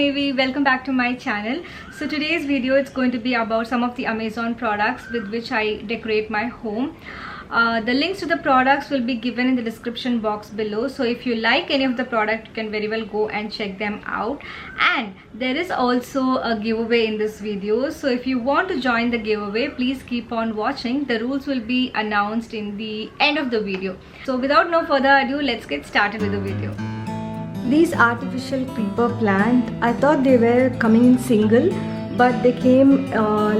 Nivi, welcome back to my channel. So today's video is going to be about some of the Amazon products with which I decorate my home. The links to the products will be given in the description box below, so if you like any of the product, you can very well go and check them out. And there is also a giveaway in this video, so if you want to join the giveaway, please keep on watching. The rules will be announced in the end of the video. So without no further ado, let's get started with the video. These artificial creeper plant, I thought they were coming in single, but they came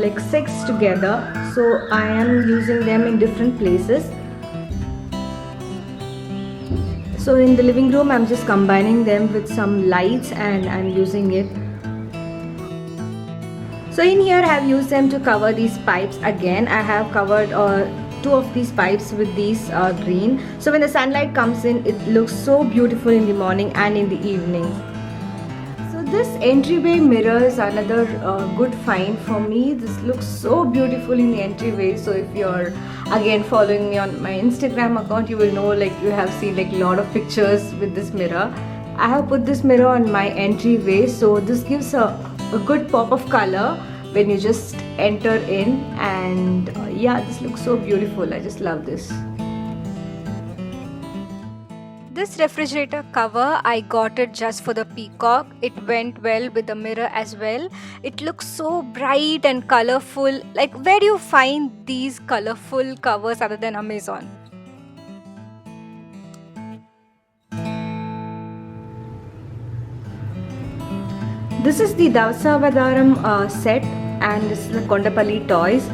like 6 together, so I am using them in different places. So in the living room, I'm just combining them with some lights and I'm using it. So in here I have used them to cover these pipes. Again, I have covered 2 of these pipes with these green, so when the sunlight comes in, it looks so beautiful in the morning and in the evening. So this entryway mirror is another good find for me. This looks so beautiful in the entryway. So if you're again following me on my Instagram account, you will know, like, you have seen like a lot of pictures with this mirror. I have put this mirror on my entryway, so this gives a good pop of color when you just enter in, and yeah, this looks so beautiful. I just love this. This refrigerator cover, I got it just for the peacock. It went well with the mirror as well. It looks so bright and colorful. Like, where do you find these colorful covers other than Amazon? This is the Davasavadaram set, and this is the Kondapalli toys.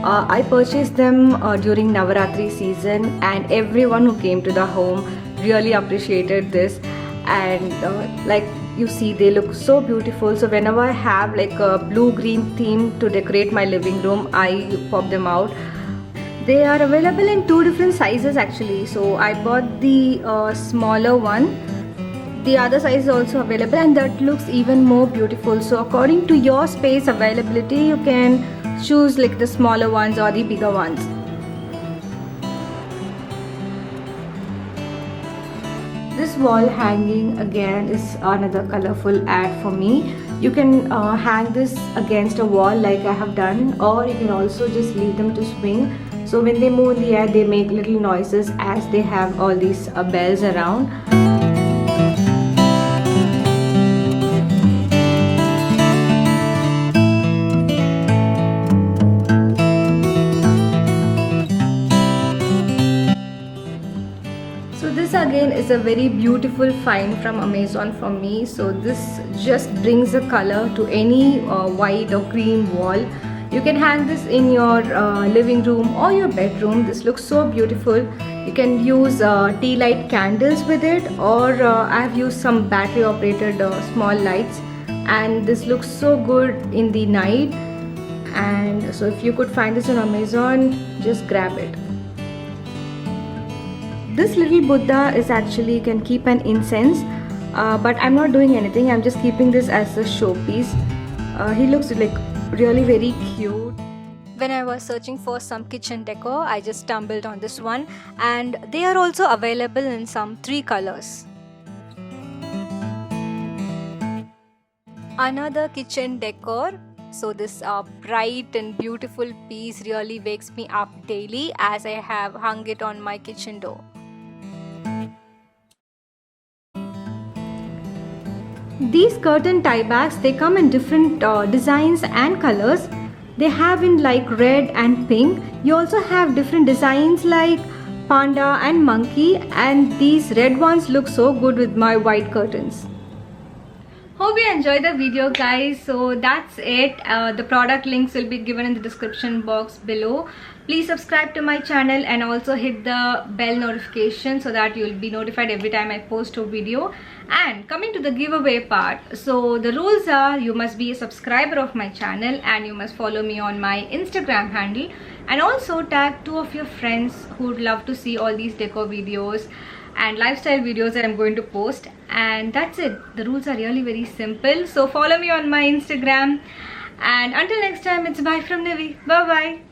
I purchased them during Navaratri season, and everyone who came to the home really appreciated this. And like you see, they look so beautiful. So whenever I have like a blue-green theme to decorate my living room, I pop them out. They are available in 2 different sizes actually. So I bought the smaller one. The other size is also available, and that looks even more beautiful. So according to your space availability, you can choose like the smaller ones or the bigger ones. This wall hanging again is another colorful ad for me. You can hang this against a wall like I have done, or you can also just leave them to swing. So when they move in the air, they make little noises as they have all these bells around. So this again is a very beautiful find from Amazon for me. So this just brings a color to any white or cream wall. You can hang this in your living room or your bedroom. This looks so beautiful. You can use tea light candles with it, or I have used some battery operated small lights, and this looks so good in the night. And so if you could find this on Amazon, just grab it. This little Buddha is actually, you can keep an incense, but I'm not doing anything. I'm just keeping this as a showpiece. He looks like really very cute. When I was searching for some kitchen decor, I just stumbled on this one, and they are also available in some 3 colors. Another kitchen decor. So this bright and beautiful piece really wakes me up daily, as I have hung it on my kitchen door. These curtain tie bags, they come in different designs and colors. They have in like red and pink. You also have different designs like panda and monkey, and these red ones look so good with my white curtains. Hope you enjoyed the video, guys. So that's it. The product links will be given in the description box below. Please subscribe to my channel and also hit the bell notification so that you will be notified every time I post a video. And coming to the giveaway part, so the rules are, you must be a subscriber of my channel and you must follow me on my Instagram handle, and also tag 2 of your friends who would love to see all these decor videos and lifestyle videos that I'm going to post. And that's it. The rules are really very simple. So follow me on my Instagram, and until next time, it's bye from Nivi. Bye bye.